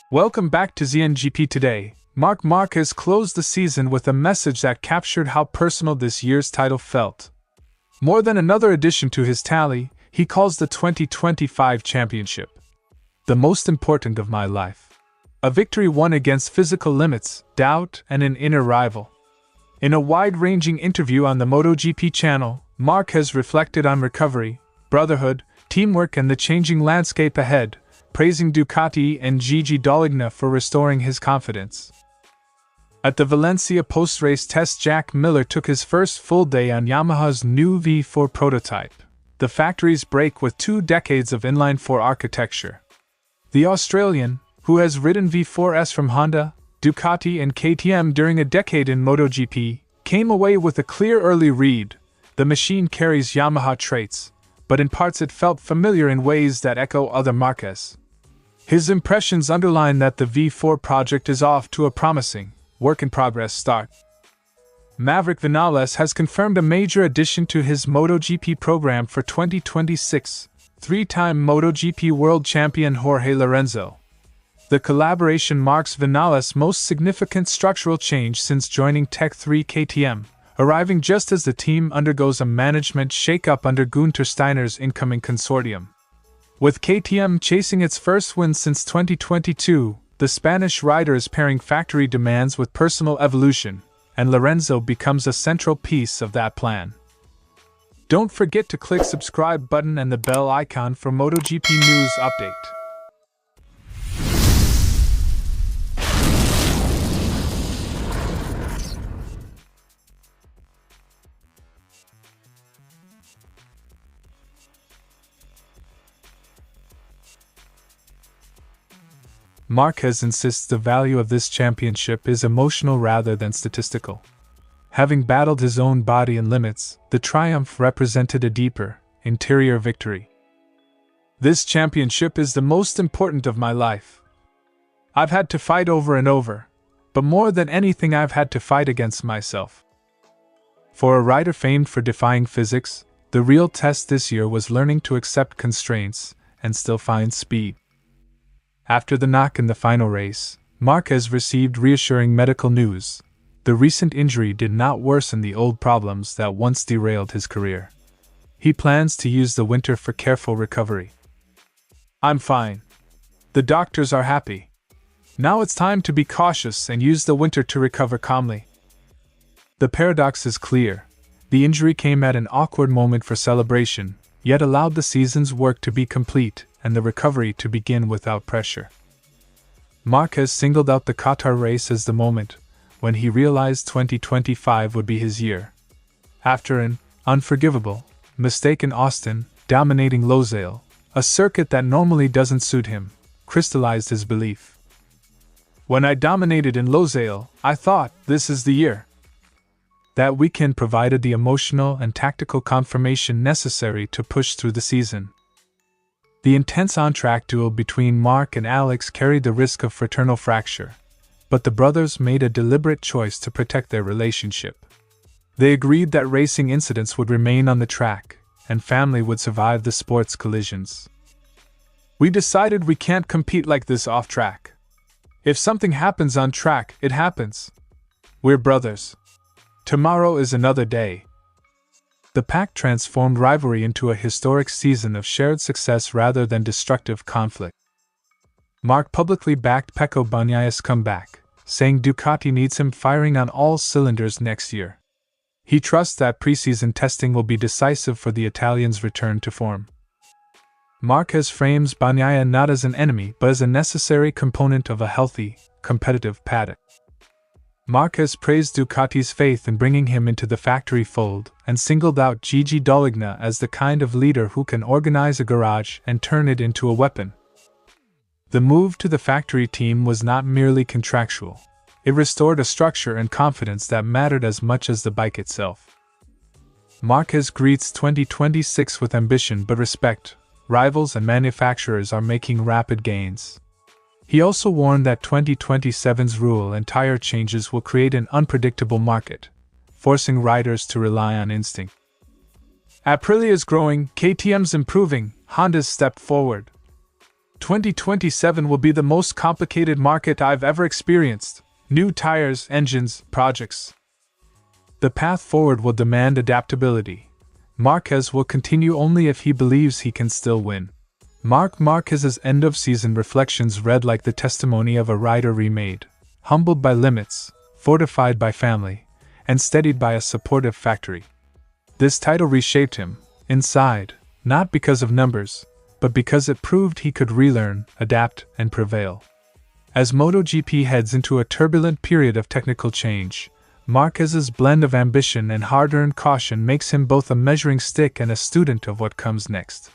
Welcome back to ZNGP Today. Marc Márquez closed the season with a message that captured how personal this year's title felt. More than another addition to his tally, he calls the 2025 championship the most important of my life. A victory won against physical limits, doubt, and an inner rival. In a wide-ranging interview on the MotoGP channel, Marquez reflected on recovery, brotherhood, teamwork, and the changing landscape ahead, praising Ducati and Gigi Dall'Igna for restoring his confidence. At the Valencia post-race test, Jack Miller took his first full day on Yamaha's new V4 prototype, the factory's break with 2 decades of inline-four architecture. The Australian, who has ridden V4s from Honda, Ducati and KTM during a decade in MotoGP, came away with a clear early read. The machine carries Yamaha traits, but in parts it felt familiar in ways that echo other Marques. His impressions underline that the V4 project is off to a promising, work-in-progress start. Maverick Vinales has confirmed a major addition to his MotoGP program for 2026, 3-time MotoGP world champion Jorge Lorenzo. The collaboration marks Vinales' most significant structural change since joining Tech 3 KTM, arriving just as the team undergoes a management shake-up under Günther Steiner's incoming consortium. With KTM chasing its first win since 2022, the Spanish rider is pairing factory demands with personal evolution, and Lorenzo becomes a central piece of that plan. Don't forget to click subscribe button and the bell icon for MotoGP news update. Marquez insists the value of this championship is emotional rather than statistical. Having battled his own body and limits, the triumph represented a deeper, interior victory. This championship is the most important of my life. I've had to fight over and over, but more than anything I've had to fight against myself. For a rider famed for defying physics, the real test this year was learning to accept constraints and still find speed. After the knock in the final race, Marquez received reassuring medical news. The recent injury did not worsen the old problems that once derailed his career. He plans to use the winter for careful recovery. I'm fine. The doctors are happy. Now it's time to be cautious and use the winter to recover calmly. The paradox is clear. The injury came at an awkward moment for celebration, yet allowed the season's work to be complete and the recovery to begin without pressure. Marquez singled out the Qatar race as the moment when he realized 2025 would be his year. After an unforgivable mistake in Austin, dominating Losail, a circuit that normally doesn't suit him, crystallized his belief. When I dominated in Losail, I thought, this is the year. That weekend provided the emotional and tactical confirmation necessary to push through the season. The intense on-track duel between Marc and Alex carried the risk of fraternal fracture, but the brothers made a deliberate choice to protect their relationship. They agreed that racing incidents would remain on the track, and family would survive the sport's collisions. We decided we can't compete like this off-track. If something happens on track, it happens. We're brothers. Tomorrow is another day. The pact transformed rivalry into a historic season of shared success rather than destructive conflict. Marc publicly backed Pecco Bagnaia's comeback, saying Ducati needs him firing on all cylinders next year. He trusts that preseason testing will be decisive for the Italian's return to form. Marquez frames Bagnaia not as an enemy but as a necessary component of a healthy, competitive paddock. Marquez praised Ducati's faith in bringing him into the factory fold and singled out Gigi Dall'Igna as the kind of leader who can organize a garage and turn it into a weapon. The move to the factory team was not merely contractual. It restored a structure and confidence that mattered as much as the bike itself. Marquez greets 2026 with ambition but respect. Rivals and manufacturers are making rapid gains. He also warned that 2027's rule and tire changes will create an unpredictable market, forcing riders to rely on instinct. Aprilia is growing, KTM's improving, Honda's stepped forward. 2027 will be the most complicated market I've ever experienced. New tires, engines, projects. The path forward will demand adaptability. Marquez will continue only if he believes he can still win. Marc Márquez's end-of-season reflections read like the testimony of a rider remade, humbled by limits, fortified by family, and steadied by a supportive factory. This title reshaped him, inside, not because of numbers, but because it proved he could relearn, adapt, and prevail. As MotoGP heads into a turbulent period of technical change, Marquez's blend of ambition and hard-earned caution makes him both a measuring stick and a student of what comes next.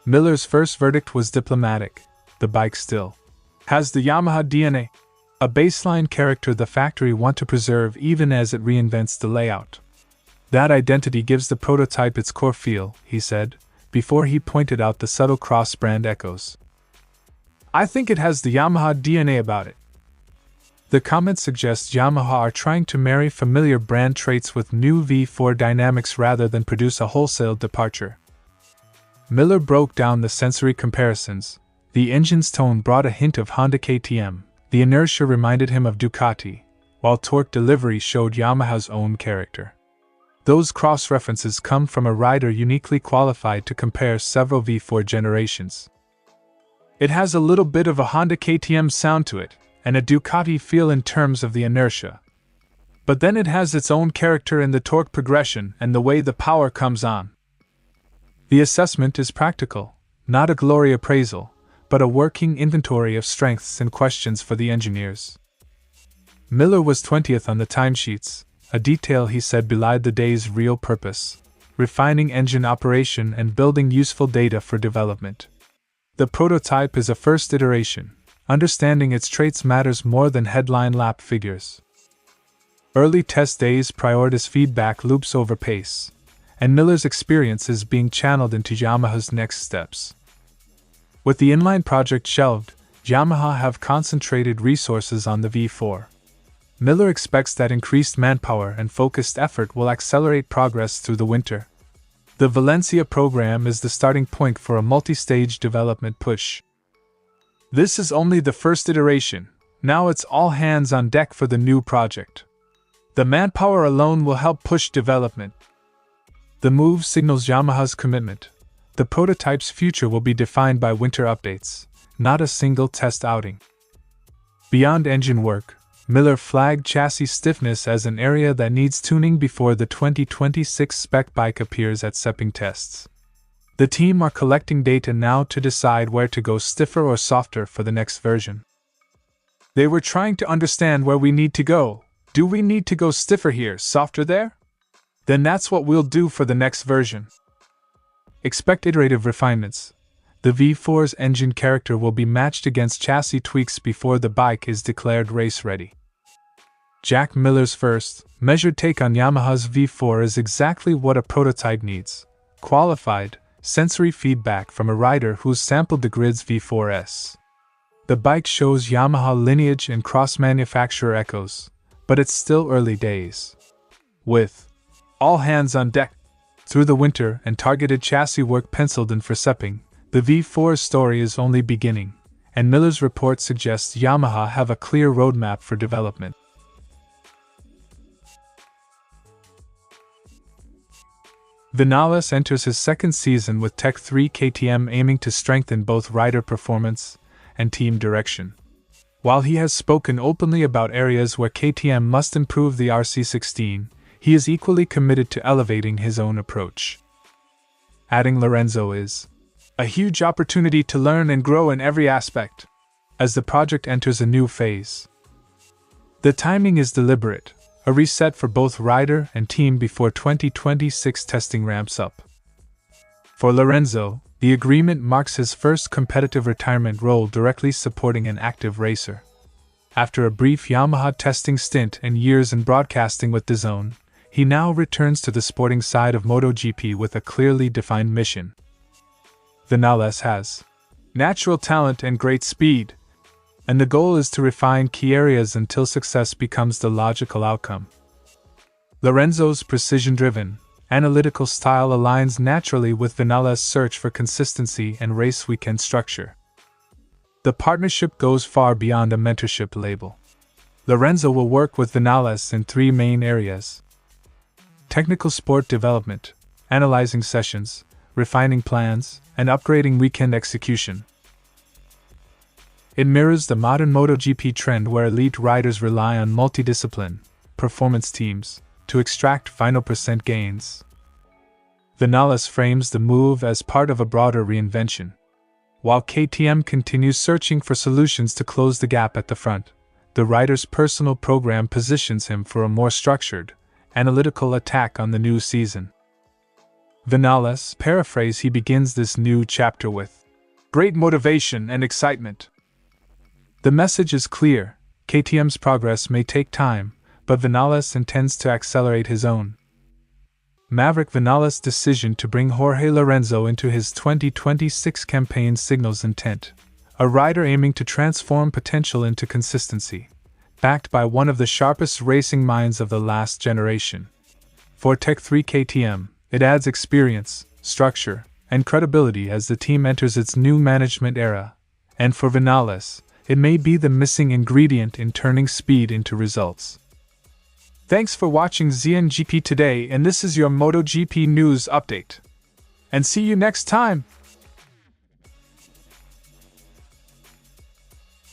Miller's first verdict was diplomatic. The bike still has the Yamaha DNA, a baseline character the factory want to preserve even as it reinvents the layout. That identity gives the prototype its core feel, he said, before he pointed out the subtle cross-brand echoes. I think it has the Yamaha DNA about it. The comment suggests Yamaha are trying to marry familiar brand traits with new V4 dynamics rather than produce a wholesale departure. Miller broke down the sensory comparisons. The engine's tone brought a hint of Honda KTM, the inertia reminded him of Ducati, while torque delivery showed Yamaha's own character. Those cross-references come from a rider uniquely qualified to compare several V4 generations. It has a little bit of a Honda KTM sound to it, and a Ducati feel in terms of the inertia. But then it has its own character in the torque progression and the way the power comes on. The assessment is practical, not a glory appraisal, but a working inventory of strengths and questions for the engineers. Miller was 20th on the timesheets, a detail he said belied the day's real purpose, refining engine operation and building useful data for development. The prototype is a first iteration. Understanding its traits matters more than headline lap figures. Early test days prioritize feedback loops over pace, and Miller's experience is being channeled into Yamaha's next steps. With the inline project shelved, Yamaha have concentrated resources on the V4. Miller expects that increased manpower and focused effort will accelerate progress through the winter. The Valencia program is the starting point for a multi-stage development push. This is only the first iteration. Now it's all hands on deck for the new project. The manpower alone will help push development. The move signals Yamaha's commitment. The prototype's future will be defined by winter updates, not a single test outing. Beyond engine work, Miller flagged chassis stiffness as an area that needs tuning before the 2026 spec bike appears at Sepping tests. The team are collecting data now to decide where to go stiffer or softer for the next version. They were trying to understand where we need to go. Do we need to go stiffer here, softer there? Then that's what we'll do for the next version. Expect iterative refinements. The V4's engine character will be matched against chassis tweaks before the bike is declared race-ready. Jack Miller's first, measured take on Yamaha's V4 is exactly what a prototype needs. Qualified, sensory feedback from a rider who's sampled the grid's V4S. The bike shows Yamaha lineage and cross-manufacturer echoes, but it's still early days. With all hands on deck through the winter and targeted chassis work penciled in for Sepping, the V4's story is only beginning, and Miller's report suggests Yamaha have a clear roadmap for development. Vinales enters his second season with Tech 3 KTM aiming to strengthen both rider performance and team direction. While he has spoken openly about areas where KTM must improve the RC16, he is equally committed to elevating his own approach. Adding Lorenzo is a huge opportunity to learn and grow in every aspect, as the project enters a new phase. The timing is deliberate, a reset for both rider and team before 2026 testing ramps up. For Lorenzo, the agreement marks his first competitive retirement role directly supporting an active racer. After a brief Yamaha testing stint and years in broadcasting with DAZN, he now returns to the sporting side of MotoGP with a clearly defined mission. Vinales has natural talent and great speed, and the goal is to refine key areas until success becomes the logical outcome. Lorenzo's precision-driven, analytical style aligns naturally with Vinales' search for consistency and race weekend structure. The partnership goes far beyond a mentorship label. Lorenzo will work with Vinales in three main areas: technical sport development, analyzing sessions, refining plans, and upgrading weekend execution. It mirrors the modern MotoGP trend where elite riders rely on multidiscipline, performance teams, to extract final percent gains. Vinales frames the move as part of a broader reinvention. While KTM continues searching for solutions to close the gap at the front, the rider's personal program positions him for a more structured, analytical attack on the new season. Vinales' paraphrase: he begins this new chapter with great motivation and excitement. The message is clear: KTM's progress may take time, but Vinales intends to accelerate his own. Maverick Vinales' decision to bring Jorge Lorenzo into his 2026 campaign signals intent, a rider aiming to transform potential into consistency, backed by one of the sharpest racing minds of the last generation. For Tech 3 KTM, it adds experience, structure, and credibility as the team enters its new management era, and for Vinales, it may be the missing ingredient in turning speed into results. Thanks for watching ZNGP Today, and this is your MotoGP news update. And see you next time!